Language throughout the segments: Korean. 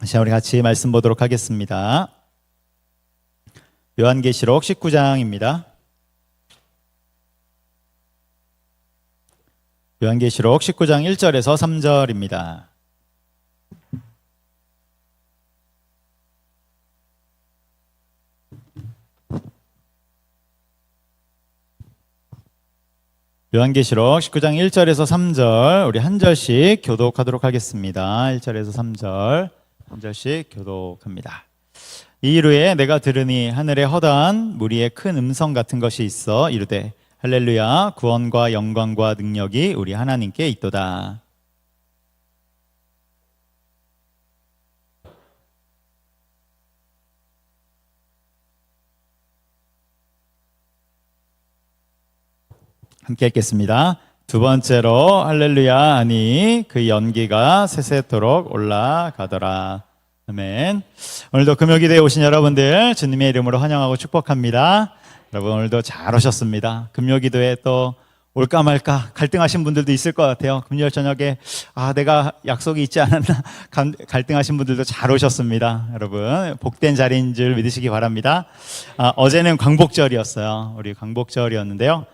자, 우리 같이 말씀 보도록 하겠습니다. 요한계시록 19장입니다. 요한계시록 19장 1절에서 3절입니다. 요한계시록 19장 1절에서 3절 우리 한 절씩 교독하도록 하겠습니다. 1절에서 3절 한 절씩 교독합니다. 이르에 내가 들으니 하늘에 허다한 무리의 큰 음성 같은 것이 있어 이르되 할렐루야 구원과 영광과 능력이 우리 하나님께 있도다. 함께 읽겠습니다. 두 번째로 할렐루야 하니 그 연기가 세세토록 올라가더라. 아멘. 오늘도 금요기도에 오신 여러분들 주님의 이름으로 환영하고 축복합니다. 여러분 오늘도 잘 오셨습니다. 금요기도에 또 올까 말까 갈등하신 분들도 있을 것 같아요. 금요일 저녁에 내가 약속이 있지 않았나 갈등하신 분들도 잘 오셨습니다. 여러분 복된 자리인 줄 믿으시기 바랍니다. 어제는 광복절이었어요. 우리 광복절이었는데요.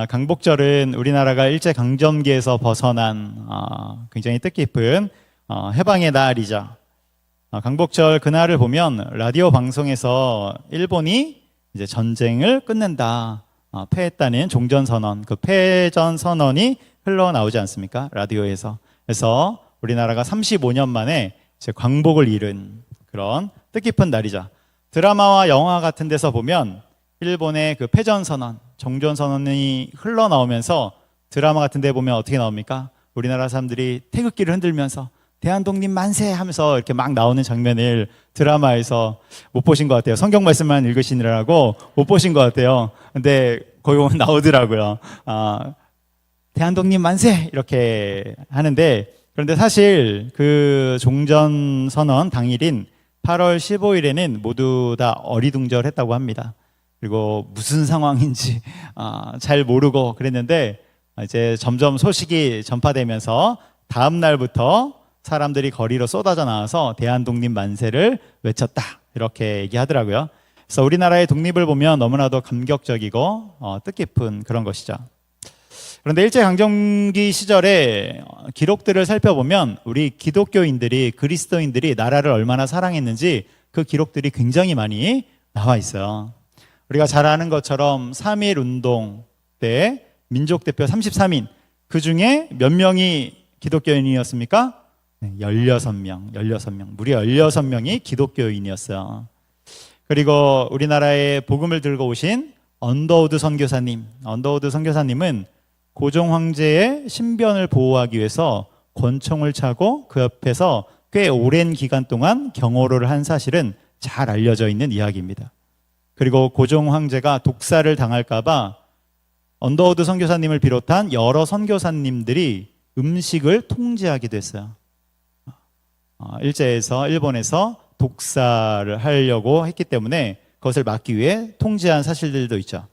광복절은 우리나라가 일제강점기에서 벗어난 굉장히 뜻깊은 해방의 날이죠. 광복절 그날을 보면 라디오 방송에서 일본이 이제 전쟁을 끝낸다, 패했다는 종전선언, 그 패전선언이 흘러나오지 않습니까? 라디오에서. 그래서 우리나라가 35년 만에 이제 광복을 이룬 그런 뜻깊은 날이죠. 드라마와 영화 같은 데서 보면 일본의 그 패전선언, 종전선언이 흘러나오면서 드라마 같은 데 보면 어떻게 나옵니까? 우리나라 사람들이 태극기를 흔들면서 대한독립 만세 하면서 이렇게 막 나오는 장면을 드라마에서 못 보신 것 같아요. 성경 말씀만 읽으시느라고 못 보신 것 같아요. 근데 거기 보면 나오더라고요. 대한독립 만세 이렇게 하는데, 그런데 사실 그 종전선언 당일인 8월 15일에는 모두 다 어리둥절했다고 합니다. 그리고 무슨 상황인지 잘 모르고 그랬는데 이제 점점 소식이 전파되면서 다음 날부터 사람들이 거리로 쏟아져 나와서 대한독립 만세를 외쳤다 이렇게 얘기하더라고요. 그래서 우리나라의 독립을 보면 너무나도 감격적이고 뜻깊은 그런 것이죠. 그런데 일제강점기 시절에 기록들을 살펴보면 우리 기독교인들이, 그리스도인들이 나라를 얼마나 사랑했는지 그 기록들이 굉장히 많이 나와 있어요. 우리가 잘 아는 것처럼 3.1 운동 때 민족대표 33인, 그 중에 몇 명이 기독교인이었습니까? 16명, 무려 16명이 기독교인이었어요. 그리고 우리나라에 복음을 들고 오신 언더우드 선교사님은 고종 황제의 신변을 보호하기 위해서 권총을 차고 그 옆에서 꽤 오랜 기간 동안 경호를 한 사실은 잘 알려져 있는 이야기입니다. 그리고 고종 황제가 독사를 당할까봐 언더우드 선교사님을 비롯한 여러 선교사님들이 음식을 통제하기도 했어요. 일본에서 독사를 하려고 했기 때문에 그것을 막기 위해 통제한 사실들도 있죠.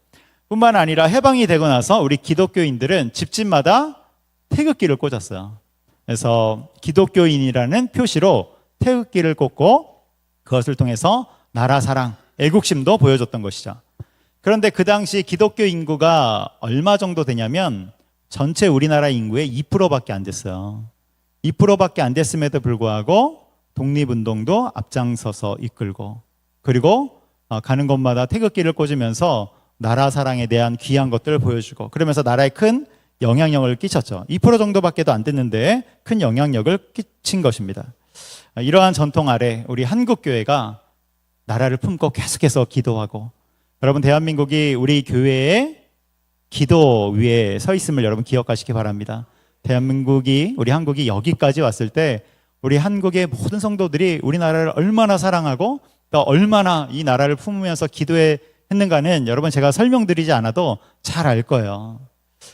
뿐만 아니라 해방이 되고 나서 우리 기독교인들은 집집마다 태극기를 꽂았어요. 그래서 기독교인이라는 표시로 태극기를 꽂고 그것을 통해서 나라 사랑, 애국심도 보여줬던 것이죠. 그런데 그 당시 기독교 인구가 얼마 정도 되냐면 전체 우리나라 인구의 2%밖에 안 됐어요. 2%밖에 안 됐음에도 불구하고 독립운동도 앞장서서 이끌고, 그리고 가는 곳마다 태극기를 꽂으면서 나라 사랑에 대한 귀한 것들을 보여주고, 그러면서 나라에 큰 영향력을 끼쳤죠. 2% 정도밖에도 안 됐는데 큰 영향력을 끼친 것입니다. 이러한 전통 아래 우리 한국교회가 나라를 품고 계속해서 기도하고, 여러분 대한민국이 우리 교회의 기도 위에 서 있음을 여러분 기억하시기 바랍니다. 우리 한국이 여기까지 왔을 때 우리 한국의 모든 성도들이 우리나라를 얼마나 사랑하고 또 얼마나 이 나라를 품으면서 기도했는가는 여러분 제가 설명드리지 않아도 잘 알 거예요.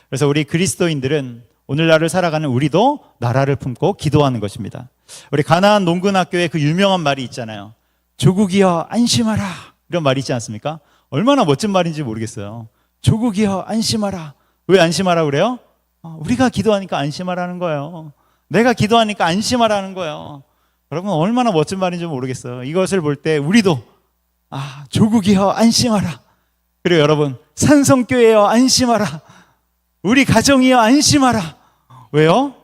그래서 우리 그리스도인들은 오늘날을 살아가는 우리도 나라를 품고 기도하는 것입니다. 우리 가나안 농군학교에 그 유명한 말이 있잖아요. 조국이여 안심하라, 이런 말이 있지 않습니까? 얼마나 멋진 말인지 모르겠어요. 조국이여 안심하라. 왜 안심하라 그래요? 우리가 기도하니까 안심하라는 거예요. 내가 기도하니까 안심하라는 거예요. 여러분 얼마나 멋진 말인지 모르겠어요. 이것을 볼 때 우리도 조국이여 안심하라. 그리고 여러분 산성교회여 안심하라. 우리 가정이여 안심하라. 왜요?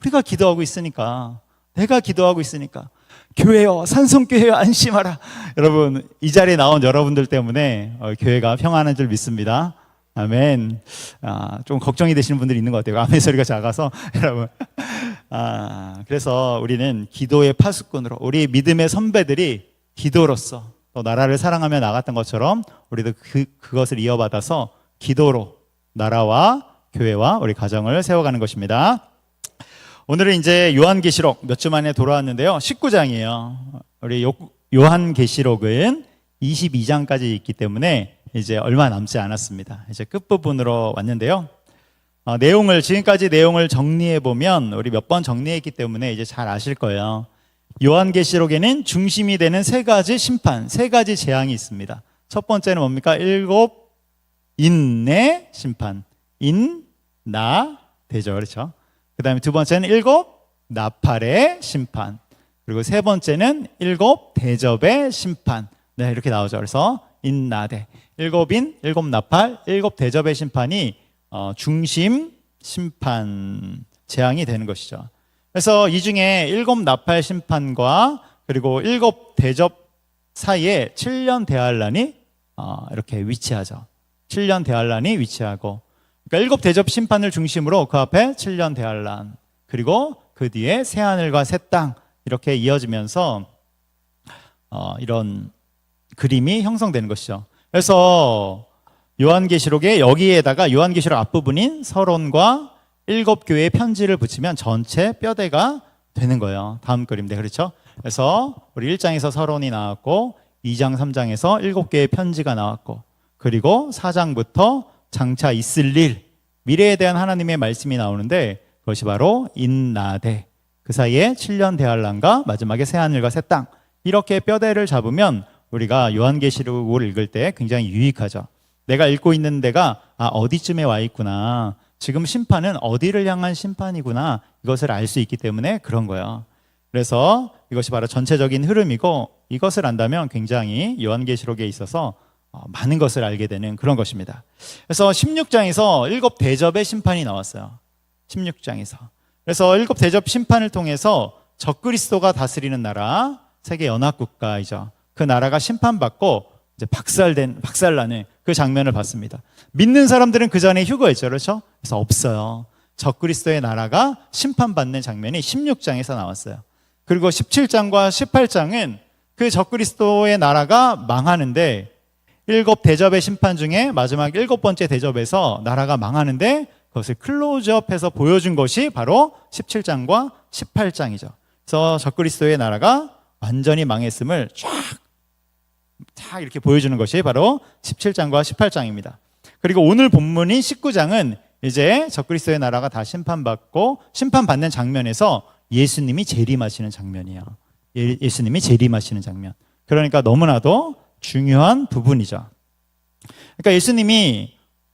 우리가 기도하고 있으니까. 내가 기도하고 있으니까. 교회여 산성교회여 안심하라. 여러분 이 자리에 나온 여러분들 때문에 교회가 평안한 줄 믿습니다. 아멘. 좀 걱정이 되시는 분들이 있는 것 같아요. 아멘 소리가 작아서 여러분. 그래서 우리는 기도의 파수꾼으로 우리 믿음의 선배들이 기도로서 또 나라를 사랑하며 나갔던 것처럼 우리도 그것을 이어받아서 기도로 나라와 교회와 우리 가정을 세워가는 것입니다. 오늘은 이제 요한계시록 몇 주 만에 돌아왔는데요. 19장이에요. 우리 요한계시록은 22장까지 있기 때문에 이제 얼마 남지 않았습니다. 이제 끝부분으로 왔는데요. 지금까지 내용을 정리해 보면 우리 몇 번 정리했기 때문에 이제 잘 아실 거예요. 요한계시록에는 중심이 되는 세 가지 심판, 세 가지 재앙이 있습니다. 첫 번째는 뭡니까? 7 인내 심판. 되죠. 그렇죠? 그 다음에 두 번째는 7 나팔의 심판. 그리고 세 번째는 7 대접의 심판. 네, 이렇게 나오죠. 그래서 인나대. 7인, 7 나팔, 7 대접의 심판이 중심 심판 재앙이 되는 것이죠. 그래서 이 중에 7 나팔 심판과 그리고 7 대접 사이에 7년 대환란이 이렇게 위치하죠. 7년 대환란이 위치하고, 그러니까 7 대접 심판을 중심으로 그 앞에 7년 대환란, 그리고 그 뒤에 새 하늘과 새 땅 이렇게 이어지면서 이런 그림이 형성되는 것이죠. 그래서 요한계시록에 여기에다가 요한계시록 앞부분인 서론과 7 교회의 편지를 붙이면 전체 뼈대가 되는 거예요. 다음 그림인데 그렇죠? 그래서 우리 1장에서 서론이 나왔고 2장 3장에서 7 개의 편지가 나왔고, 그리고 4장부터 장차 있을 일, 미래에 대한 하나님의 말씀이 나오는데 그것이 바로 인나대, 그 사이에 7년 대환란과 마지막에 새하늘과 새 땅, 이렇게 뼈대를 잡으면 우리가 요한계시록을 읽을 때 굉장히 유익하죠. 내가 읽고 있는 데가 어디쯤에 와 있구나, 지금 심판은 어디를 향한 심판이구나, 이것을 알 수 있기 때문에 그런 거예요. 그래서 이것이 바로 전체적인 흐름이고, 이것을 안다면 굉장히 요한계시록에 있어서 많은 것을 알게 되는 그런 것입니다. 그래서 16장에서 7 대접의 심판이 나왔어요. 16장에서. 그래서 7 대접 심판을 통해서 적그리스도가 다스리는 나라, 세계 연합국가이죠. 그 나라가 심판받고 이제 박살나는 그 장면을 봤습니다. 믿는 사람들은 그 전에 휴거했죠. 그렇죠? 그래서 없어요. 적그리스도의 나라가 심판받는 장면이 16장에서 나왔어요. 그리고 17장과 18장은 그 적그리스도의 나라가 망하는데, 7 대접의 심판 중에 마지막 7번째 대접에서 나라가 망하는데 그것을 클로즈업해서 보여준 것이 바로 17장과 18장이죠. 그래서 적그리스도의 나라가 완전히 망했음을 쫙 이렇게 보여주는 것이 바로 17장과 18장입니다. 그리고 오늘 본문인 19장은 이제 적그리스도의 나라가 다 심판받는 장면에서 예수님이 재림하시는 장면이에요. 예수님이 재림하시는 장면. 그러니까 너무나도 중요한 부분이죠. 그러니까 예수님이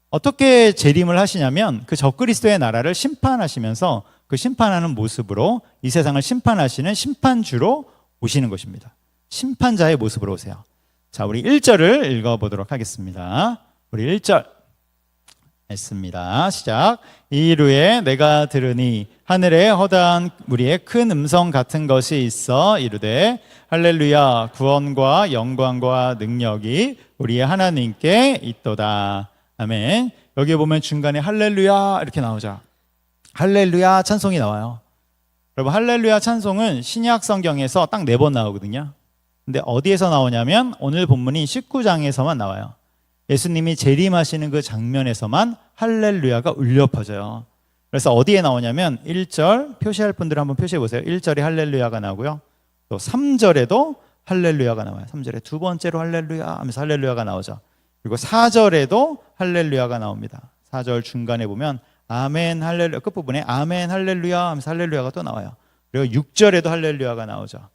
어떻게 재림을 하시냐면 그 적그리스도의 나라를 심판하시면서 그 심판하는 모습으로 이 세상을 심판하시는 심판주로 오시는 것입니다. 심판자의 모습으로 오세요. 자, 우리 1절을 읽어보도록 하겠습니다. 우리 1절 했습니다. 시작. 이르에 내가 들으니 하늘에 허다한 무리의 큰 음성 같은 것이 있어 이르되 할렐루야, 구원과 영광과 능력이 우리의 하나님께 있도다. 아멘. 여기 보면 중간에 할렐루야 이렇게 나오죠. 할렐루야 찬송이 나와요. 여러분, 할렐루야 찬송은 신약 성경에서 딱 4번 나오거든요. 근데 어디에서 나오냐면 오늘 본문인 19장에서만 나와요. 예수님이 재림하시는 그 장면에서만 할렐루야가 울려 퍼져요. 그래서 어디에 나오냐면 1절, 표시할 분들 한번 표시해 보세요. 1절에 할렐루야가 나오고요. 또 3절에도 할렐루야가 나와요. 3절에 두 번째로 할렐루야 하면서 할렐루야가 나오죠. 그리고 4절에도 할렐루야가 나옵니다. 4절 중간에 보면 아멘 할렐루야, 끝부분에 아멘 할렐루야 하면서 할렐루야가 또 나와요. 그리고 6절에도 할렐루야가 나오죠.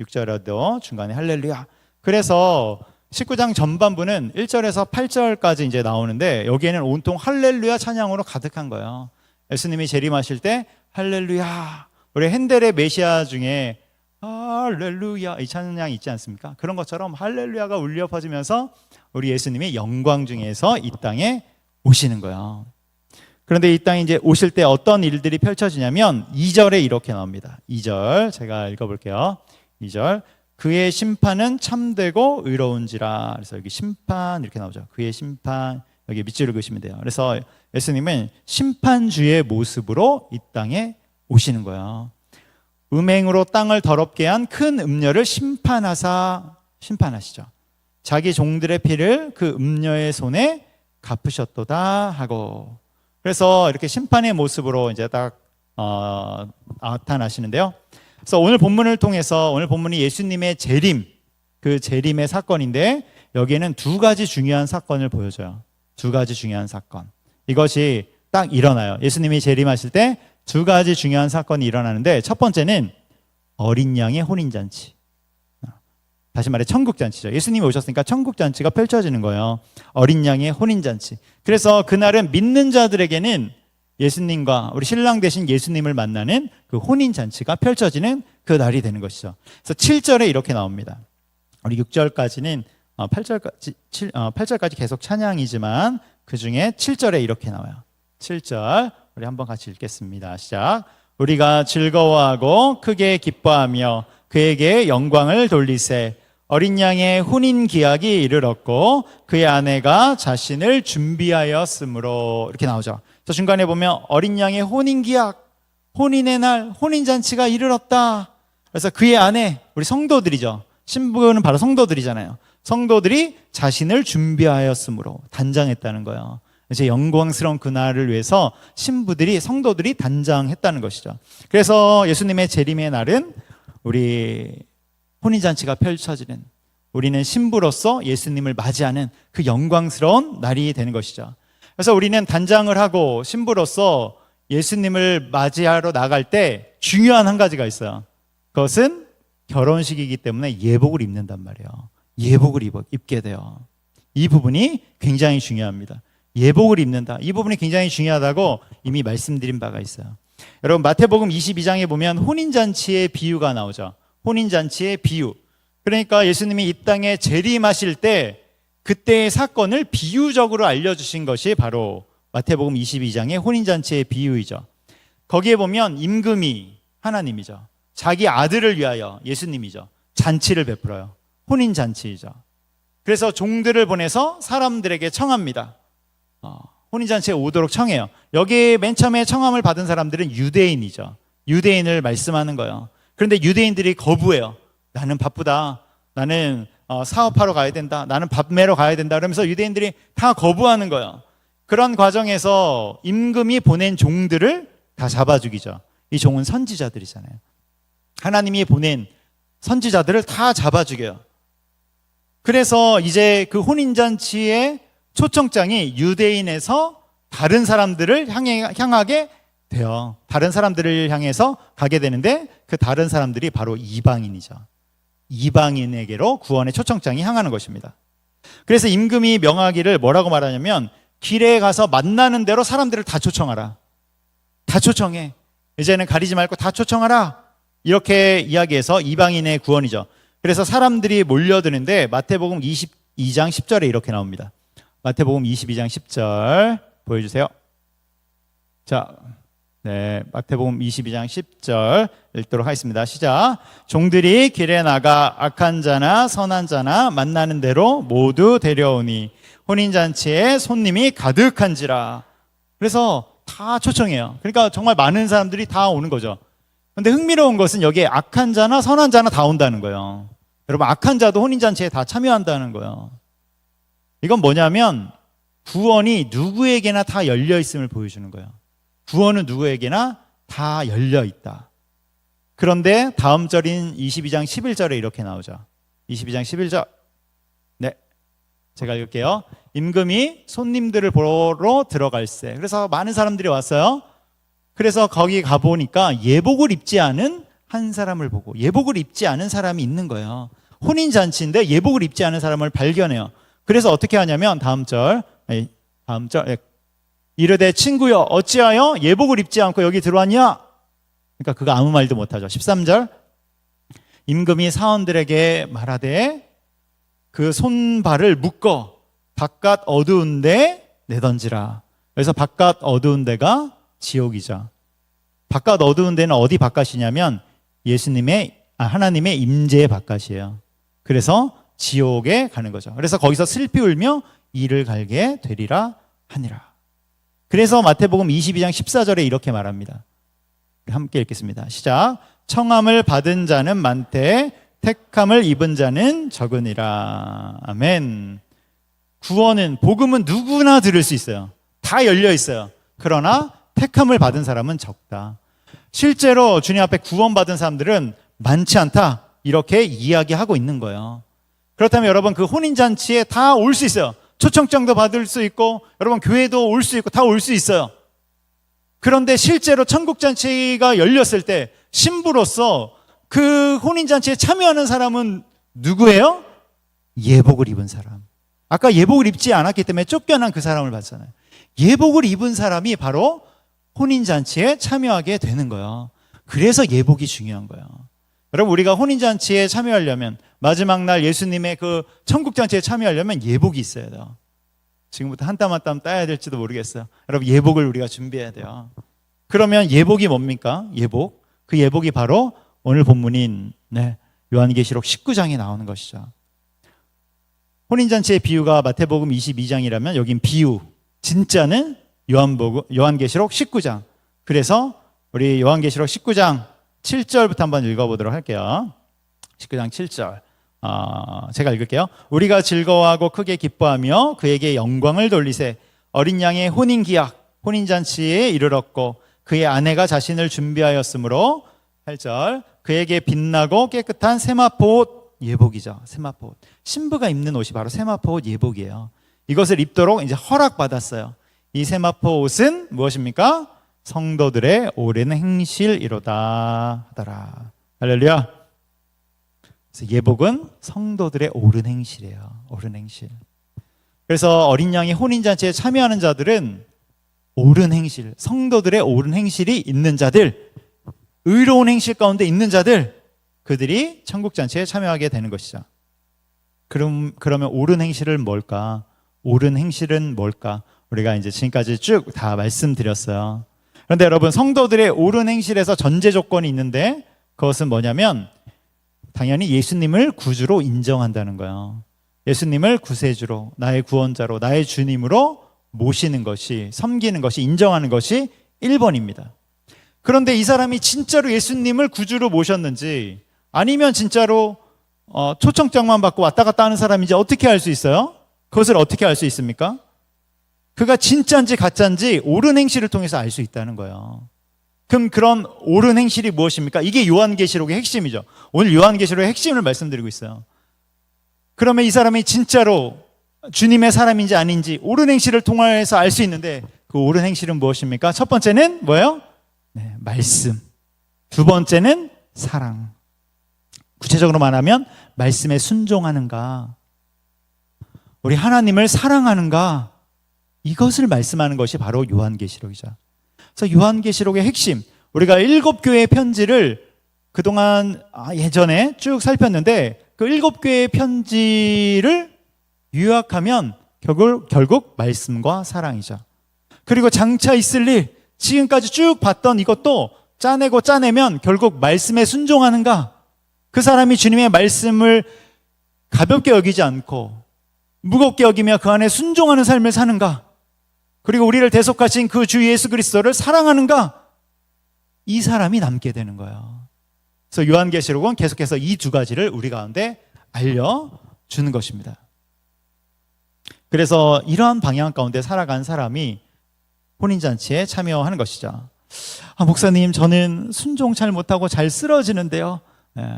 6절에도 중간에 할렐루야. 그래서 19장 전반부는 1절에서 8절까지 이제 나오는데 여기에는 온통 할렐루야 찬양으로 가득한 거예요. 예수님이 재림하실 때 할렐루야. 우리 핸델의 메시아 중에 할렐루야 이 찬양이 있지 않습니까? 그런 것처럼 할렐루야가 울려 퍼지면서 우리 예수님이 영광 중에서 이 땅에 오시는 거예요. 그런데 이 땅에 이제 오실 때 어떤 일들이 펼쳐지냐면 2절에 이렇게 나옵니다. 2절 제가 읽어볼게요. 2절 그의 심판은 참되고 의로운지라. 그래서 여기 심판 이렇게 나오죠. 그의 심판 여기 밑줄을 그으시면 돼요. 그래서 예수님은 심판주의 모습으로 이 땅에 오시는 거예요. 음행으로 땅을 더럽게 한 큰 음녀를 심판하시죠. 자기 종들의 피를 그 음녀의 손에 갚으셨도다 하고. 그래서 이렇게 심판의 모습으로 이제 딱 나타나시는데요. 그래서 오늘 본문을 통해서 오늘 본문이 예수님의 재림, 그 재림의 사건인데 여기에는 두 가지 중요한 사건을 보여줘요. 두 가지 중요한 사건. 이것이 딱 일어나요. 예수님이 재림하실 때 두 가지 중요한 사건이 일어나는데 첫 번째는 어린 양의 혼인잔치. 다시 말해 천국잔치죠. 예수님이 오셨으니까 천국잔치가 펼쳐지는 거예요. 어린 양의 혼인잔치. 그래서 그날은 믿는 자들에게는 예수님과 우리 신랑 되신 예수님을 만나는 그 혼인잔치가 펼쳐지는 그 날이 되는 것이죠. 그래서 7절에 이렇게 나옵니다. 우리 6절까지는 8절까지 계속 찬양이지만 그 중에 7절에 이렇게 나와요. 7절 우리 한번 같이 읽겠습니다. 시작. 우리가 즐거워하고 크게 기뻐하며 그에게 영광을 돌리세. 어린 양의 혼인 기약이 이르렀고 그의 아내가 자신을 준비하였으므로. 이렇게 나오죠. 저 중간에 보면 어린 양의 혼인 기약, 혼인의 날, 혼인잔치가 이르렀다. 그래서 그의 아내, 우리 성도들이죠. 신부는 바로 성도들이잖아요. 성도들이 자신을 준비하였으므로 단장했다는 거예요. 이제 영광스러운 그날을 위해서 신부들이, 성도들이 단장했다는 것이죠. 그래서 예수님의 재림의 날은 우리 혼인잔치가 펼쳐지는, 우리는 신부로서 예수님을 맞이하는 그 영광스러운 날이 되는 것이죠. 그래서 우리는 단장을 하고 신부로서 예수님을 맞이하러 나갈 때 중요한 한 가지가 있어요. 그것은 결혼식이기 때문에 예복을 입는단 말이에요. 예복을 입게 돼요. 이 부분이 굉장히 중요합니다. 예복을 입는다. 이 부분이 굉장히 중요하다고 이미 말씀드린 바가 있어요. 여러분 마태복음 22장에 보면 혼인잔치의 비유가 나오죠. 혼인잔치의 비유. 그러니까 예수님이 이 땅에 재림하실 때 그때의 사건을 비유적으로 알려주신 것이 바로 마태복음 22장의 혼인잔치의 비유이죠. 거기에 보면 임금이 하나님이죠. 자기 아들을 위하여, 예수님이죠, 잔치를 베풀어요. 혼인잔치이죠. 그래서 종들을 보내서 사람들에게 청합니다. 혼인잔치에 오도록 청해요. 여기에 맨 처음에 청함을 받은 사람들은 유대인이죠. 유대인을 말씀하는 거예요. 그런데 유대인들이 거부해요. 나는 바쁘다. 나는 사업하러 가야 된다. 나는 밥 매러 가야 된다. 그러면서 유대인들이 다 거부하는 거예요. 그런 과정에서 임금이 보낸 종들을 다 잡아 죽이죠. 이 종은 선지자들이잖아요. 하나님이 보낸 선지자들을 다 잡아 죽여요. 그래서 이제 그 혼인잔치의 초청장이 유대인에서 다른 사람들을 향하게 돼요. 다른 사람들을 향해서 가게 되는데 그 다른 사람들이 바로 이방인이죠. 이방인에게로 구원의 초청장이 향하는 것입니다. 그래서 임금이 명하기를 뭐라고 말하냐면 길에 가서 만나는 대로 사람들을 다 초청하라. 다 초청해. 이제는 가리지 말고 다 초청하라. 이렇게 이야기해서 이방인의 구원이죠. 그래서 사람들이 몰려드는데 마태복음 22장 10절에 이렇게 나옵니다. 마태복음 22장 10절 보여주세요. 자, 네, 마태복음 22장 10절 읽도록 하겠습니다. 시작. 종들이 길에 나가 악한 자나 선한 자나 만나는 대로 모두 데려오니 혼인잔치에 손님이 가득한지라. 그래서 다 초청해요. 그러니까 정말 많은 사람들이 다 오는 거죠. 그런데 흥미로운 것은 여기에 악한 자나 선한 자나 다 온다는 거예요. 여러분 악한 자도 혼인잔치에 다 참여한다는 거예요. 이건 뭐냐면 구원이 누구에게나 다 열려 있음을 보여주는 거예요. 구원은 누구에게나 다 열려 있다. 그런데 다음 절인 22장 11절에 이렇게 나오죠. 22장 11절. 네, 제가 읽을게요. 임금이 손님들을 보러 들어갈세. 그래서 많은 사람들이 왔어요. 그래서 거기 가보니까 예복을 입지 않은 한 사람을 보고, 예복을 입지 않은 사람이 있는 거예요. 혼인잔치인데 예복을 입지 않은 사람을 발견해요. 그래서 어떻게 하냐면 다음 절 이르되 친구여 어찌하여 예복을 입지 않고 여기 들어왔냐? 그러니까 그가 아무 말도 못하죠. 13절 임금이 사원들에게 말하되 그 손발을 묶어 바깥 어두운 데 내던지라. 그래서 바깥 어두운 데가 지옥이죠. 바깥 어두운 데는 어디 바깥이냐면 하나님의 임재의 바깥이에요. 그래서 지옥에 가는 거죠. 그래서 거기서 슬피 울며 이를 갈게 되리라 하니라. 그래서 마태복음 22장 14절에 이렇게 말합니다. 함께 읽겠습니다. 시작. 청함을 받은 자는 많되 택함을 입은 자는 적으니라. 아멘. 구원은, 복음은 누구나 들을 수 있어요. 다 열려 있어요. 그러나 택함을 받은 사람은 적다. 실제로 주님 앞에 구원받은 사람들은 많지 않다, 이렇게 이야기하고 있는 거예요. 그렇다면 여러분, 그 혼인잔치에 다 올 수 있어요. 초청장도 받을 수 있고, 여러분 교회도 올 수 있고, 다 올 수 있어요. 그런데 실제로 천국잔치가 열렸을 때 신부로서 그 혼인잔치에 참여하는 사람은 누구예요? 예복을 입은 사람. 아까 예복을 입지 않았기 때문에 쫓겨난 그 사람을 봤잖아요. 예복을 입은 사람이 바로 혼인잔치에 참여하게 되는 거예요. 그래서 예복이 중요한 거예요. 여러분, 우리가 혼인잔치에 참여하려면, 마지막 날 예수님의 그 천국잔치에 참여하려면 예복이 있어야 돼요. 지금부터 한 땀 한 땀 따야 될지도 모르겠어요. 여러분, 예복을 우리가 준비해야 돼요. 그러면 예복이 뭡니까? 예복. 그 예복이 바로 오늘 본문인 요한계시록 19장에 나오는 것이죠. 혼인잔치의 비유가 마태복음 22장이라면 여긴 비유, 진짜는 요한계시록 19장. 그래서 우리 요한계시록 19장 7절부터 한번 읽어보도록 할게요. 19장 7절. 제가 읽을게요. 우리가 즐거워하고 크게 기뻐하며 그에게 영광을 돌리세. 어린 양의 혼인기약, 혼인잔치에 이르렀고 그의 아내가 자신을 준비하였으므로 8절. 그에게 빛나고 깨끗한 세마포 옷, 예복이죠. 세마포 옷. 신부가 입는 옷이 바로 세마포 옷 예복이에요. 이것을 입도록 이제 허락받았어요. 이 세마포 옷은 무엇입니까? 성도들의 옳은 행실이로다 하더라. 할렐루야. 그래서 예복은 성도들의 옳은 행실이에요. 옳은 행실. 그래서 어린 양이 혼인잔치에 참여하는 자들은 옳은 행실, 성도들의 옳은 행실이 있는 자들, 의로운 행실 가운데 있는 자들, 그들이 천국잔치에 참여하게 되는 것이죠. 그러면 옳은 행실은 뭘까? 옳은 행실은 뭘까? 우리가 이제 지금까지 쭉 다 말씀드렸어요. 그런데 여러분, 성도들의 옳은 행실에서 전제 조건이 있는데 그것은 뭐냐면 당연히 예수님을 구주로 인정한다는 거예요. 예수님을 구세주로, 나의 구원자로, 나의 주님으로 모시는 것이, 섬기는 것이, 인정하는 것이 1번입니다. 그런데 이 사람이 진짜로 예수님을 구주로 모셨는지 아니면 진짜로 초청장만 받고 왔다 갔다 하는 사람인지 어떻게 알 수 있어요? 그것을 어떻게 알 수 있습니까? 그가 진짜인지 가짜인지 옳은 행실을 통해서 알 수 있다는 거예요. 그럼 그런 옳은 행실이 무엇입니까? 이게 요한계시록의 핵심이죠. 오늘 요한계시록의 핵심을 말씀드리고 있어요. 그러면 이 사람이 진짜로 주님의 사람인지 아닌지 옳은 행실을 통해서 알 수 있는데 그 옳은 행실은 무엇입니까? 첫 번째는 뭐예요? 말씀. 두 번째는 사랑. 구체적으로 말하면 말씀에 순종하는가, 우리 하나님을 사랑하는가, 이것을 말씀하는 것이 바로 요한계시록이죠. 그래서 요한계시록의 핵심, 우리가 7교회의 편지를 그동안 예전에 쭉 살폈는데 그 7교회의 편지를 요약하면 결국 말씀과 사랑이죠. 그리고 장차 있을 일, 지금까지 쭉 봤던 이것도 짜내면 결국 말씀에 순종하는가, 그 사람이 주님의 말씀을 가볍게 여기지 않고 무겁게 여기며 그 안에 순종하는 삶을 사는가, 그리고 우리를 대속하신 그 주 예수 그리스도를 사랑하는가, 이 사람이 남게 되는 거예요. 그래서 요한계시록은 계속해서 이 두 가지를 우리 가운데 알려주는 것입니다. 그래서 이러한 방향 가운데 살아간 사람이 혼인잔치에 참여하는 것이죠. 목사님, 저는 순종 잘 못하고 잘 쓰러지는데요.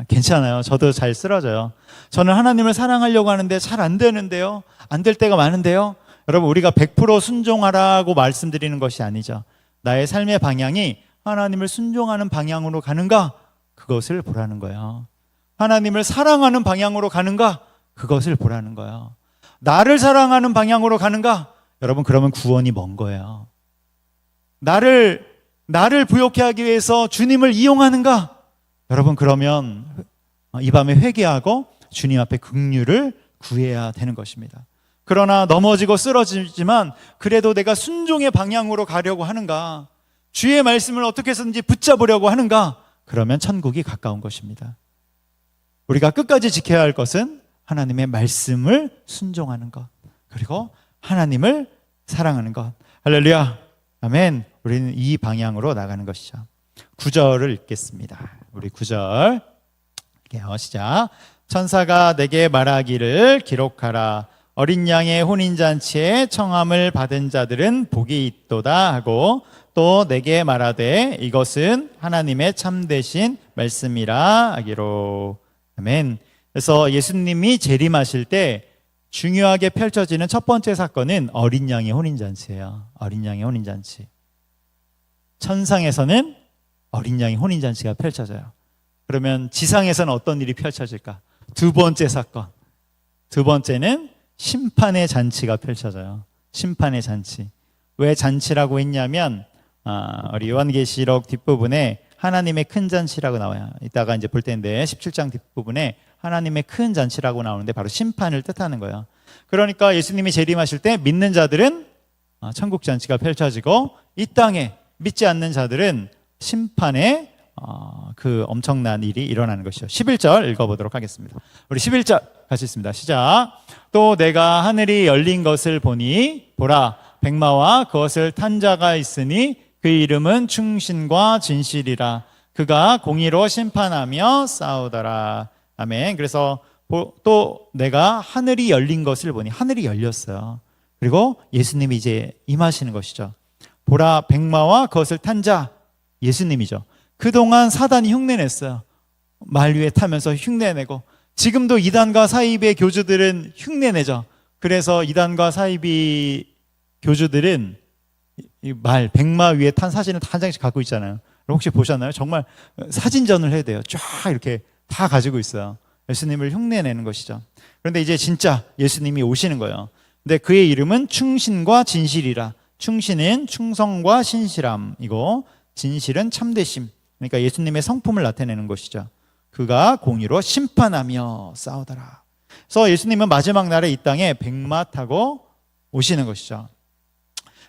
괜찮아요. 저도 잘 쓰러져요. 저는 하나님을 사랑하려고 하는데 잘 안 되는데요. 안 될 때가 많은데요. 여러분, 우리가 100% 순종하라고 말씀드리는 것이 아니죠. 나의 삶의 방향이 하나님을 순종하는 방향으로 가는가, 그것을 보라는 거예요. 하나님을 사랑하는 방향으로 가는가, 그것을 보라는 거예요. 나를 사랑하는 방향으로 가는가, 여러분, 그러면 구원이 먼 거예요. 나를 부욕해 하기 위해서 주님을 이용하는가, 여러분, 그러면 이 밤에 회개하고 주님 앞에 긍휼을 구해야 되는 것입니다. 그러나 넘어지고 쓰러지지만 그래도 내가 순종의 방향으로 가려고 하는가, 주의 말씀을 어떻게 해서든지 붙잡으려고 하는가, 그러면 천국이 가까운 것입니다. 우리가 끝까지 지켜야 할 것은 하나님의 말씀을 순종하는 것, 그리고 하나님을 사랑하는 것. 할렐루야, 아멘. 우리는 이 방향으로 나가는 것이죠. 9절을 읽겠습니다. 우리 9절 시작. 천사가 내게 말하기를 기록하라. 어린 양의 혼인잔치에 청함을 받은 자들은 복이 있도다 하고, 또 내게 말하되 이것은 하나님의 참되신 말씀이라 하기로. 아멘. 그래서 예수님이 재림하실 때 중요하게 펼쳐지는 첫 번째 사건은 어린 양의 혼인잔치예요. 어린 양의 혼인잔치. 천상에서는 어린 양의 혼인잔치가 펼쳐져요. 그러면 지상에서는 어떤 일이 펼쳐질까? 두 번째 사건. 두 번째는 심판의 잔치가 펼쳐져요. 심판의 잔치. 왜 잔치라고 했냐면, 우리 요한계시록 뒷부분에 하나님의 큰 잔치라고 나와요. 이따가 이제 볼 텐데 17장 뒷부분에 하나님의 큰 잔치라고 나오는데 바로 심판을 뜻하는 거예요. 그러니까 예수님이 재림하실 때 믿는 자들은 천국 잔치가 펼쳐지고, 이 땅에 믿지 않는 자들은 심판의 그 엄청난 일이 일어나는 것이죠. 11절 읽어보도록 하겠습니다. 우리 11절 같이 있습니다. 시작. 또 내가 하늘이 열린 것을 보니 보라, 백마와 그것을 탄 자가 있으니 그 이름은 충신과 진실이라. 그가 공의로 심판하며 싸우더라. 아멘. 그래서 또 내가 하늘이 열린 것을 보니, 하늘이 열렸어요. 그리고 예수님이 이제 임하시는 것이죠. 보라, 백마와 그것을 탄 자, 예수님이죠. 그동안 사단이 흉내냈어요. 말 위에 타면서 흉내내고, 지금도 이단과 사이비의 교주들은 흉내내죠. 그래서 이단과 사이비 교주들은 이 말, 백마 위에 탄 사진을 다 한 장씩 갖고 있잖아요. 혹시 보셨나요? 정말 사진전을 해야 돼요. 쫙 이렇게 다 가지고 있어요. 예수님을 흉내내는 것이죠. 그런데 이제 진짜 예수님이 오시는 거예요. 근데 그의 이름은 충신과 진실이라. 충신은 충성과 신실함이고, 진실은 참되심. 그러니까 예수님의 성품을 나타내는 것이죠. 그가 공의로 심판하며 싸우더라. 그래서 예수님은 마지막 날에 이 땅에 백마 타고 오시는 것이죠.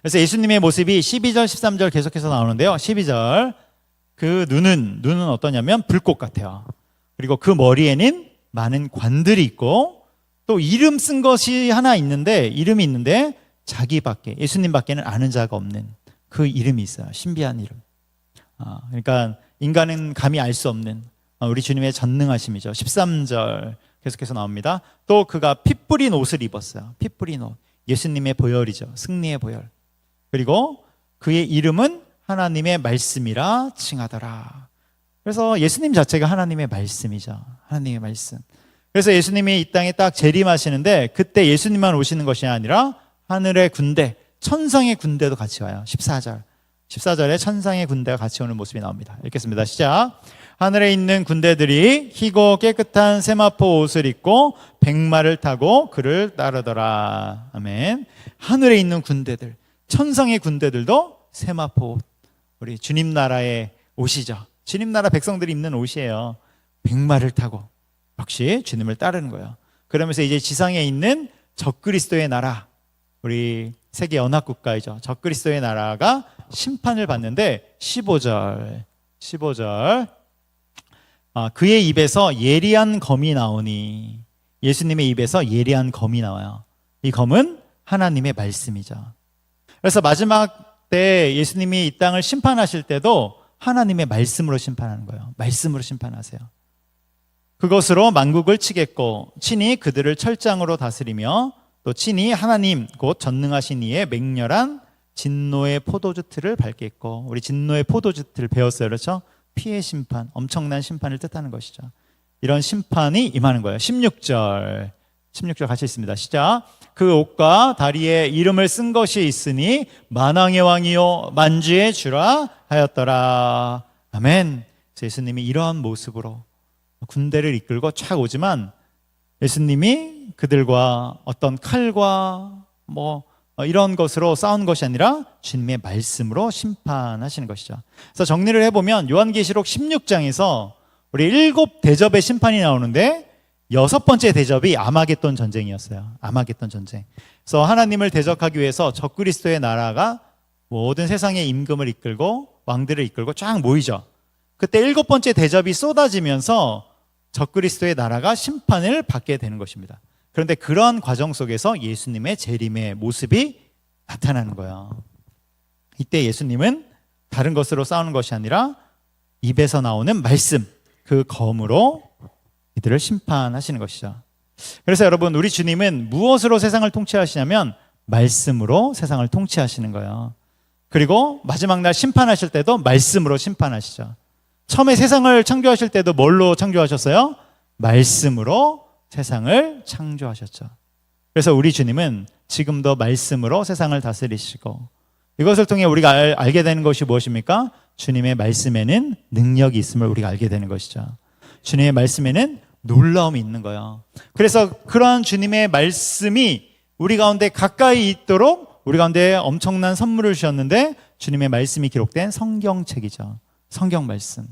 그래서 예수님의 모습이 12절, 13절 계속해서 나오는데요. 12절, 그 눈은 어떠냐면 불꽃 같아요. 그리고 그 머리에는 많은 관들이 있고, 또 이름 쓴 것이 하나 있는데, 이름이 있는데 자기밖에, 예수님밖에는 아는 자가 없는 그 이름이 있어요. 신비한 이름. 그러니까 인간은 감히 알 수 없는 우리 주님의 전능하심이죠. 13절 계속해서 나옵니다. 또 그가 피 뿌린 옷을 입었어요. 피 뿌린 옷. 예수님의 보혈이죠. 승리의 보혈. 그리고 그의 이름은 하나님의 말씀이라 칭하더라. 그래서 예수님 자체가 하나님의 말씀이죠. 하나님의 말씀. 그래서 예수님이 이 땅에 딱 재림하시는데, 그때 예수님만 오시는 것이 아니라 하늘의 군대, 천상의 군대도 같이 와요. 14절에 천상의 군대가 같이 오는 모습이 나옵니다. 읽겠습니다. 시작. 하늘에 있는 군대들이 희고 깨끗한 세마포 옷을 입고 백마를 타고 그를 따르더라. 아멘. 하늘에 있는 군대들, 천상의 군대들도 세마포 옷, 우리 주님 나라의 옷이죠. 주님 나라 백성들이 입는 옷이에요. 백마를 타고 역시 주님을 따르는 거예요. 그러면서 이제 지상에 있는 적그리스도의 나라, 우리 세계 연합국가이죠. 적그리스도의 나라가 심판을 받는데, 15절 그의 입에서 예리한 검이 나오니, 예수님의 입에서 예리한 검이 나와요. 이 검은 하나님의 말씀이죠. 그래서 마지막 때 예수님이 이 땅을 심판하실 때도 하나님의 말씀으로 심판하는 거예요. 말씀으로 심판하세요. 그것으로 만국을 치겠고 친히 그들을 철장으로 다스리며, 또 친히 하나님 곧 전능하신 이의 맹렬한 진노의 포도주 틀을 밟겠고. 우리 진노의 포도주 틀 배웠어요. 그렇죠? 피의 심판, 엄청난 심판을 뜻하는 것이죠. 이런 심판이 임하는 거예요. 16절 같이 있습니다. 시작. 그 옷과 다리에 이름을 쓴 것이 있으니 만왕의 왕이요 만주의 주라 하였더라. 아멘. 예수님이 이러한 모습으로 군대를 이끌고 쫙 오지만, 예수님이 그들과 어떤 칼과 이런 것으로 싸운 것이 아니라 주님의 말씀으로 심판하시는 것이죠. 그래서 정리를 해보면 요한계시록 16장에서 우리 7대접의 심판이 나오는데 6번째 대접이 아마겟돈 전쟁이었어요. 아마겟돈 전쟁. 그래서 하나님을 대적하기 위해서 적그리스도의 나라가 모든 세상의 임금을 이끌고 왕들을 이끌고 쫙 모이죠. 그때 7번째 대접이 쏟아지면서 적그리스도의 나라가 심판을 받게 되는 것입니다. 그런데 그런 과정 속에서 예수님의 재림의 모습이 나타나는 거예요. 이때 예수님은 다른 것으로 싸우는 것이 아니라 입에서 나오는 말씀, 그 검으로 이들을 심판하시는 것이죠. 그래서 여러분, 우리 주님은 무엇으로 세상을 통치하시냐면 말씀으로 세상을 통치하시는 거예요. 그리고 마지막 날 심판하실 때도 말씀으로 심판하시죠. 처음에 세상을 창조하실 때도 뭘로 창조하셨어요? 말씀으로 세상을 창조하셨죠. 그래서 우리 주님은 지금도 말씀으로 세상을 다스리시고, 이것을 통해 우리가 알게 되는 것이 무엇입니까? 주님의 말씀에는 능력이 있음을 우리가 알게 되는 것이죠. 주님의 말씀에는 놀라움이 있는 거예요. 그래서 그러한 주님의 말씀이 우리 가운데 가까이 있도록 우리 가운데 엄청난 선물을 주셨는데, 주님의 말씀이 기록된 성경책이죠. 성경 말씀.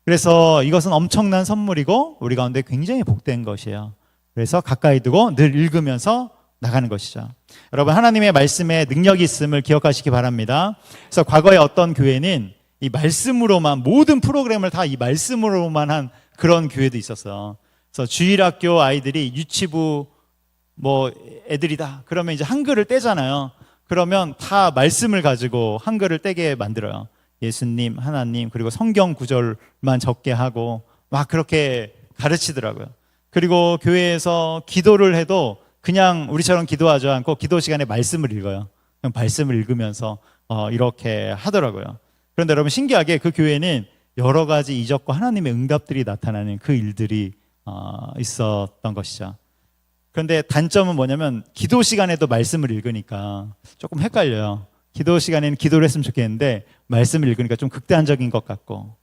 그래서 이것은 엄청난 선물이고 우리 가운데 굉장히 복된 것이에요. 그래서 가까이 두고 늘 읽으면서 나가는 것이죠. 여러분, 하나님의 말씀에 능력이 있음을 기억하시기 바랍니다. 그래서 과거에 어떤 교회는 이 말씀으로만, 모든 프로그램을 다 이 말씀으로만 한 그런 교회도 있었어요. 그래서 주일학교 아이들이 유치부 애들이다 그러면 이제 한글을 떼잖아요. 그러면 다 말씀을 가지고 한글을 떼게 만들어요. 예수님, 하나님, 그리고 성경 구절만 적게 하고 막 그렇게 가르치더라고요. 그리고 교회에서 기도를 해도 그냥 우리처럼 기도하지 않고 기도 시간에 말씀을 읽어요. 그냥 말씀을 읽으면서 이렇게 하더라고요. 그런데 여러분, 신기하게 그 교회는 여러 가지 이적과 하나님의 응답들이 나타나는 그 일들이 있었던 것이죠. 그런데 단점은 뭐냐면 기도 시간에도 말씀을 읽으니까 조금 헷갈려요. 기도 시간에는 기도를 했으면 좋겠는데 말씀을 읽으니까 좀 극단적인 것 같고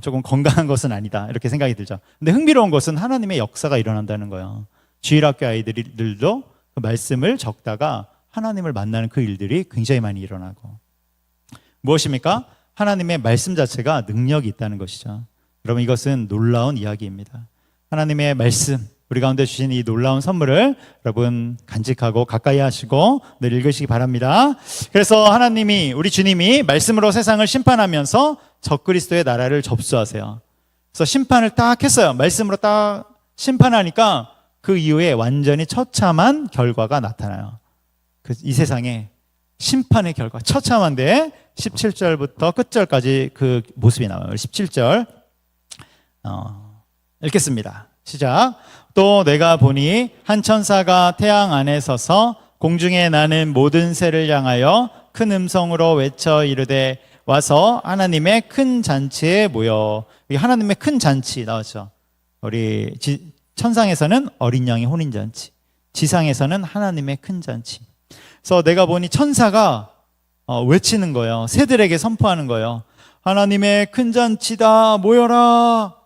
조금 건강한 것은 아니다 이렇게 생각이 들죠. 근데 흥미로운 것은 하나님의 역사가 일어난다는 거예요. 주일학교 아이들도 그 말씀을 적다가 하나님을 만나는 그 일들이 굉장히 많이 일어나고, 무엇입니까? 하나님의 말씀 자체가 능력이 있다는 것이죠. 여러분, 이것은 놀라운 이야기입니다. 하나님의 말씀, 우리 가운데 주신 이 놀라운 선물을 여러분 간직하고 가까이 하시고 늘 읽으시기 바랍니다. 그래서 하나님이, 우리 주님이 말씀으로 세상을 심판하면서 적그리스도의 나라를 접수하세요. 그래서 심판을 딱 했어요. 말씀으로 딱 심판하니까 그 이후에 완전히 처참한 결과가 나타나요. 이 세상에 심판의 결과, 처참한데 17절부터 끝절까지 그 모습이 나와요. 17절 읽겠습니다. 시작. 또 내가 보니 한 천사가 태양 안에 서서 공중에 나는 모든 새를 향하여 큰 음성으로 외쳐 이르되 와서 하나님의 큰 잔치에 모여. 하나님의 큰 잔치 나왔죠. 우리 천상에서는 어린 양의 혼인잔치, 지상에서는 하나님의 큰 잔치. 그래서 내가 보니 천사가 외치는 거예요. 새들에게 선포하는 거예요. 하나님의 큰 잔치다, 모여라.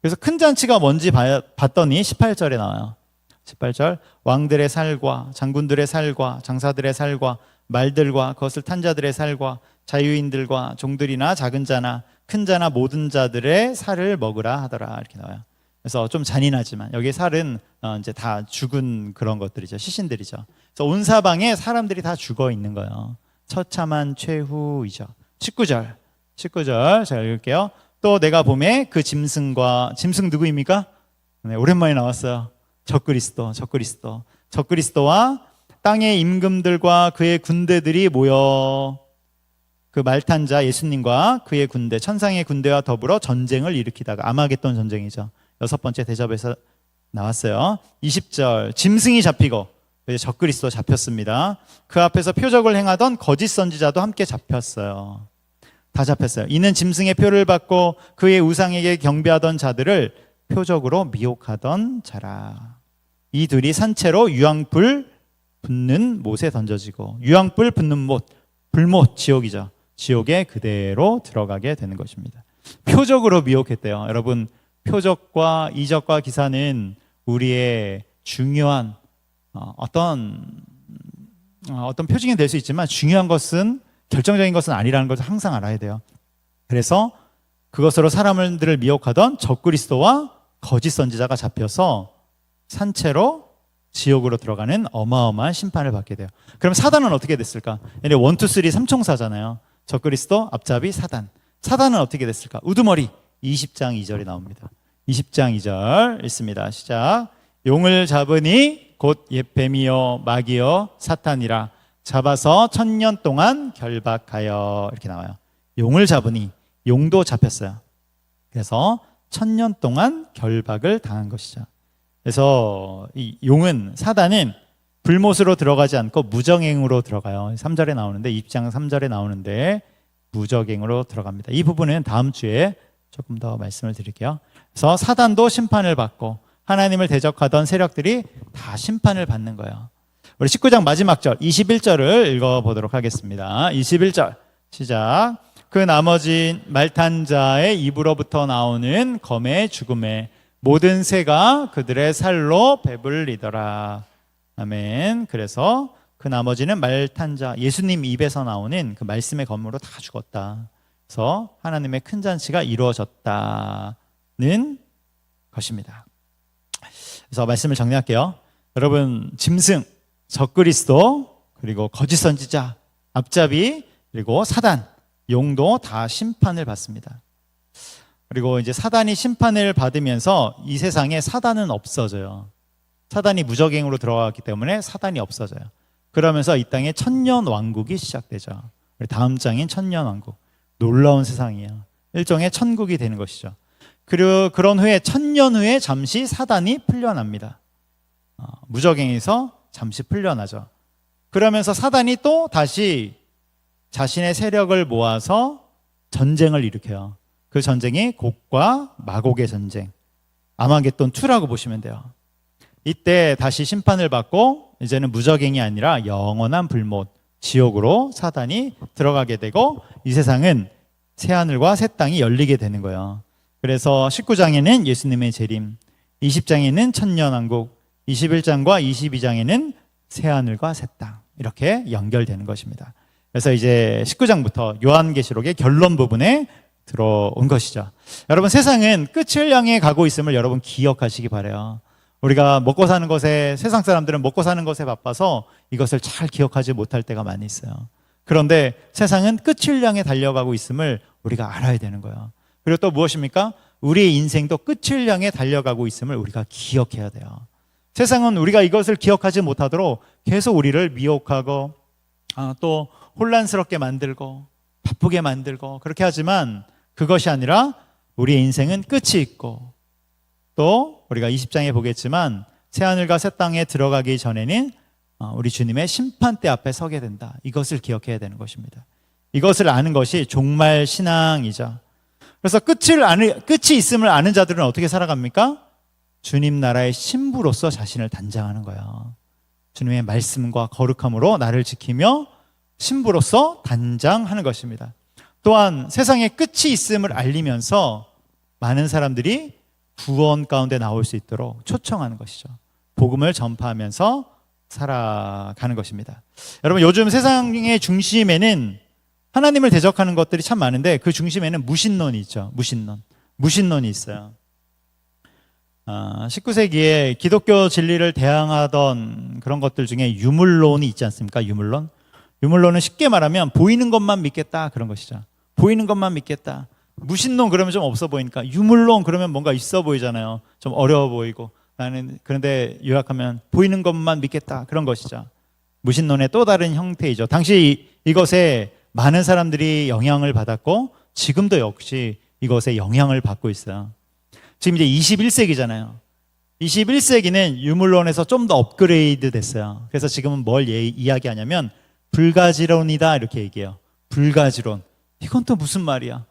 그래서 큰 잔치가 뭔지 봤더니 18절에 나와요. 18절. 왕들의 살과 장군들의 살과 장사들의 살과 말들과 그것을 탄 자들의 살과 자유인들과 종들이나 작은 자나 큰 자나 모든 자들의 살을 먹으라 하더라, 이렇게 나와요. 그래서 좀 잔인하지만 여기 살은 이제 다 죽은 그런 것들이죠. 시신들이죠. 그래서 온 사방에 사람들이 다 죽어 있는 거예요. 처참한 최후이죠. 19절 제가 읽을게요. 또 내가 봄에 그 짐승 누구입니까? 네, 오랜만에 나왔어요. 적그리스도와 땅의 임금들과 그의 군대들이 모여 그 말탄 자 예수님과 그의 군대, 천상의 군대와 더불어 전쟁을 일으키다가, 아마겟돈 전쟁이죠. 6번째 대접에서 나왔어요. 20절. 짐승이 잡히고, 적그리스도 잡혔습니다. 그 앞에서 표적을 행하던 거짓 선지자도 함께 잡혔어요. 다 잡혔어요. 이는 짐승의 표를 받고 그의 우상에게 경배하던 자들을 표적으로 미혹하던 자라. 이 둘이 산채로 유황불 붙는 못에 던져지고, 유황불 붙는 못, 불못, 지옥이죠. 지옥에 그대로 들어가게 되는 것입니다. 표적으로 미혹했대요. 여러분, 표적과 이적과 기사는 우리의 중요한 어떤 표징이 될 수 있지만 중요한 것은, 결정적인 것은 아니라는 것을 항상 알아야 돼요. 그래서 그것으로 사람들을 미혹하던 적그리스도와 거짓 선지자가 잡혀서 산채로 지옥으로 들어가는 어마어마한 심판을 받게 돼요. 그럼 사단은 어떻게 됐을까? 얘네 1, 2, 3 삼총사잖아요. 적그리스도, 앞잡이, 사단. 사단은 어떻게 됐을까? 우두머리. 20장 2절이 나옵니다. 20장 2절 읽습니다. 시작. 용을 잡으니 곧 옛뱀이요 마귀요 사탄이라 잡아서 1000년 동안 결박하여, 이렇게 나와요. 용을 잡으니, 용도 잡혔어요. 그래서 1000년 동안 결박을 당한 것이죠. 그래서 이 용은, 사단은 불못으로 들어가지 않고 무정행으로 들어가요. 3절에 나오는데, 20장 3절에 나오는데 무정행으로 들어갑니다. 이 부분은 다음 주에 조금 더 말씀을 드릴게요. 그래서 사단도 심판을 받고 하나님을 대적하던 세력들이 다 심판을 받는 거예요. 우리 19장 마지막 절 21절을 읽어보도록 하겠습니다. 21절 시작. 그 나머지 말탄 자의 입으로부터 나오는 검의 죽음에 모든 새가 그들의 살로 배불리더라. 아멘. 그래서 그 나머지는 말탄 자, 예수님 입에서 나오는 그 말씀의 검으로 다 죽었다. 그래서 하나님의 큰 잔치가 이루어졌다는 것입니다. 그래서 말씀을 정리할게요. 여러분, 짐승, 적그리스도, 그리고 거짓 선지자, 앞잡이, 그리고 사단, 용도 다 심판을 받습니다. 그리고 이제 사단이 심판을 받으면서 이 세상에 사단은 없어져요. 사단이 무적행으로 들어갔기 때문에 사단이 없어져요. 그러면서 이 땅에 천년 왕국이 시작되죠. 다음 장인 천년 왕국. 놀라운 세상이에요. 일종의 천국이 되는 것이죠. 그리고 그런 후에 천년 후에 잠시 사단이 풀려납니다. 무적행에서 잠시 풀려나죠. 그러면서 사단이 또 다시 자신의 세력을 모아서 전쟁을 일으켜요. 그 전쟁이 곡과 마곡의 전쟁, 아마겟돈 2라고 보시면 돼요. 이때 다시 심판을 받고 이제는 무적행이 아니라 영원한 불못, 지옥으로 사단이 들어가게 되고 이 세상은 새하늘과 새 땅이 열리게 되는 거예요. 그래서 19장에는 예수님의 재림, 20장에는 천년왕국, 21장과 22장에는 새하늘과 새 땅, 이렇게 연결되는 것입니다. 그래서 이제 19장부터 요한계시록의 결론 부분에 들어온 것이죠. 여러분, 세상은 끝을 향해 가고 있음을 여러분 기억하시기 바라요. 우리가 먹고 사는 것에, 세상 사람들은 먹고 사는 것에 바빠서 이것을 잘 기억하지 못할 때가 많이 있어요. 그런데 세상은 끝을 향해 달려가고 있음을 우리가 알아야 되는 거예요. 그리고 또 무엇입니까? 우리의 인생도 끝을 향해 달려가고 있음을 우리가 기억해야 돼요. 세상은 우리가 이것을 기억하지 못하도록 계속 우리를 미혹하고 또 혼란스럽게 만들고 바쁘게 만들고 그렇게 하지만 그것이 아니라 우리의 인생은 끝이 있고 또 우리가 20장에 보겠지만 새하늘과 새 땅에 들어가기 전에는 우리 주님의 심판대 앞에 서게 된다. 이것을 기억해야 되는 것입니다. 이것을 아는 것이 종말 신앙이죠. 그래서 끝이 있음을 아는 자들은 어떻게 살아갑니까? 주님 나라의 신부로서 자신을 단장하는 거예요. 주님의 말씀과 거룩함으로 나를 지키며 신부로서 단장하는 것입니다. 또한 세상에 끝이 있음을 알리면서 많은 사람들이 구원 가운데 나올 수 있도록 초청하는 것이죠. 복음을 전파하면서 살아가는 것입니다. 여러분, 요즘 세상의 중심에는 하나님을 대적하는 것들이 참 많은데 그 중심에는 무신론이 있죠. 무신론이 있어요. 19세기에 기독교 진리를 대항하던 그런 것들 중에 유물론이 있지 않습니까? 유물론은 쉽게 말하면 보이는 것만 믿겠다, 그런 것이죠. 보이는 것만 믿겠다. 무신론 그러면 좀 없어 보이니까 유물론 그러면 뭔가 있어 보이잖아요. 좀 어려워 보이고. 그런데 요약하면 보이는 것만 믿겠다, 그런 것이죠. 무신론의 또 다른 형태이죠. 당시 이것에 많은 사람들이 영향을 받았고 지금도 역시 이것에 영향을 받고 있어요. 지금 이제 21세기잖아요. 21세기는 유물론에서 좀 더 업그레이드 됐어요. 그래서 지금은 뭘 이야기하냐면 불가지론이다, 이렇게 얘기해요. 불가지론. 이건 또 무슨 말이야?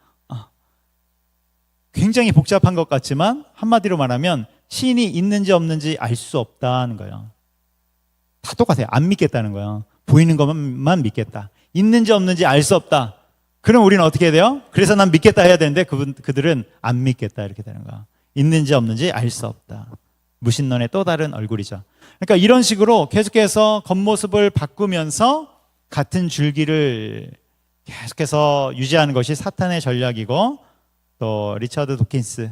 굉장히 복잡한 것 같지만 한마디로 말하면 신이 있는지 없는지 알 수 없다는 거예요. 다 똑같아요. 안 믿겠다는 거예요. 보이는 것만 믿겠다. 있는지 없는지 알 수 없다. 그럼 우리는 어떻게 해야 돼요? 그래서 난 믿겠다 해야 되는데 그들은 안 믿겠다, 이렇게 되는 거야. 있는지 없는지 알 수 없다. 무신론의 또 다른 얼굴이죠. 그러니까 이런 식으로 계속해서 겉모습을 바꾸면서 같은 줄기를 계속해서 유지하는 것이 사탄의 전략이고 또 리처드 도킨스,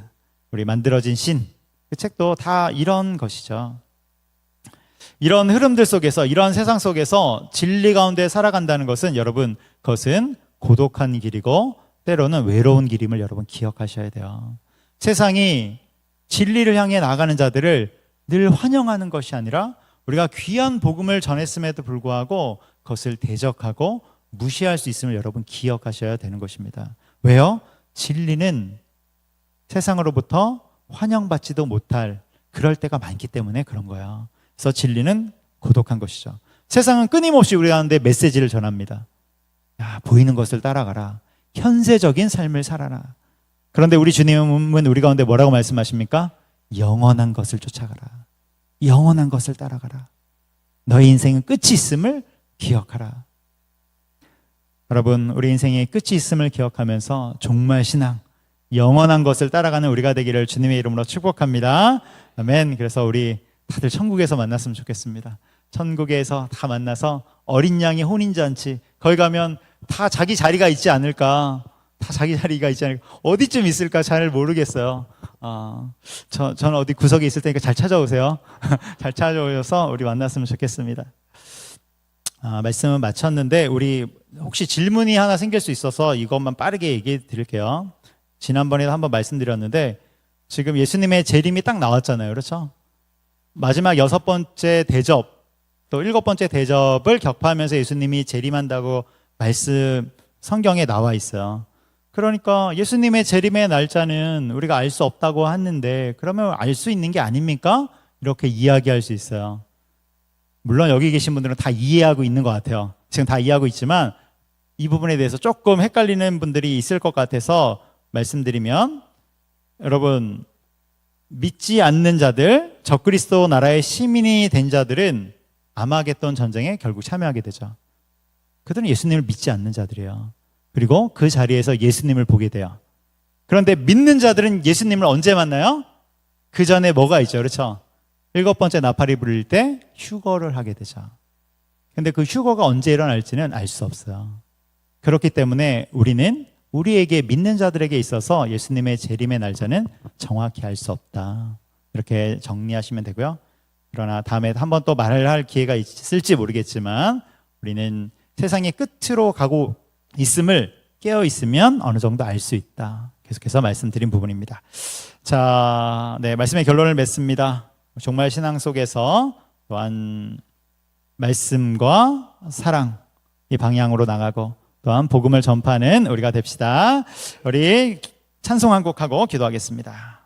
우리 만들어진 신, 그 책도 다 이런 것이죠. 이런 흐름들 속에서, 이런 세상 속에서 진리 가운데 살아간다는 것은 여러분, 그것은 고독한 길이고 때로는 외로운 길임을 여러분 기억하셔야 돼요. 세상이 진리를 향해 나가는 자들을 늘 환영하는 것이 아니라 우리가 귀한 복음을 전했음에도 불구하고 그것을 대적하고 무시할 수 있음을 여러분 기억하셔야 되는 것입니다. 왜요? 진리는 세상으로부터 환영받지도 못할 그럴 때가 많기 때문에 그런 거예요. 그래서 진리는 고독한 것이죠. 세상은 끊임없이 우리 가운데 메시지를 전합니다. 야, 보이는 것을 따라가라. 현세적인 삶을 살아라. 그런데 우리 주님은 우리 가운데 뭐라고 말씀하십니까? 영원한 것을 쫓아가라. 영원한 것을 따라가라. 너의 인생은 끝이 있음을 기억하라. 여러분, 우리 인생에 끝이 있음을 기억하면서 정말 신앙, 영원한 것을 따라가는 우리가 되기를 주님의 이름으로 축복합니다. 아멘. 그래서 우리 다들 천국에서 만났으면 좋겠습니다. 천국에서 다 만나서 어린 양의 혼인잔치, 거기 가면 다 자기 자리가 있지 않을까? 다 자기 자리가 있지 않을까? 어디쯤 있을까? 잘 모르겠어요. 저는 어디 구석에 있을 테니까 잘 찾아오세요. 잘 찾아오셔서 우리 만났으면 좋겠습니다. 말씀은 마쳤는데 우리 혹시 질문이 하나 생길 수 있어서 이것만 빠르게 얘기해 드릴게요. 지난번에도 한번 말씀드렸는데 지금 예수님의 재림이 딱 나왔잖아요. 그렇죠? 마지막 6번째 대접 또 7번째 대접을 격파하면서 예수님이 재림한다고 말씀 성경에 나와 있어요. 그러니까 예수님의 재림의 날짜는 우리가 알 수 없다고 하는데 그러면 알 수 있는 게 아닙니까? 이렇게 이야기할 수 있어요. 물론 여기 계신 분들은 다 이해하고 있는 것 같아요. 지금 다 이해하고 있지만 이 부분에 대해서 조금 헷갈리는 분들이 있을 것 같아서 말씀드리면, 여러분, 믿지 않는 자들, 적그리스도 나라의 시민이 된 자들은 아마겟돈 전쟁에 결국 참여하게 되죠. 그들은 예수님을 믿지 않는 자들이에요. 그리고 그 자리에서 예수님을 보게 돼요. 그런데 믿는 자들은 예수님을 언제 만나요? 그 전에 뭐가 있죠? 그렇죠? 7번째 나팔이 불릴 때 휴거를 하게 되죠. 근데 그 휴거가 언제 일어날지는 알 수 없어요. 그렇기 때문에 우리는 우리에게 믿는 자들에게 있어서 예수님의 재림의 날짜는 정확히 알 수 없다. 이렇게 정리하시면 되고요. 그러나 다음에 한번 또 말을 할 기회가 있을지 모르겠지만 우리는 세상의 끝으로 가고 있음을 깨어 있으면 어느 정도 알 수 있다. 계속해서 말씀드린 부분입니다. 자, 네, 말씀의 결론을 맺습니다. 정말 신앙 속에서 또한 말씀과 사랑 이 방향으로 나가고 또한 복음을 전파하는 우리가 됩시다. 우리 찬송 한 곡하고 기도하겠습니다.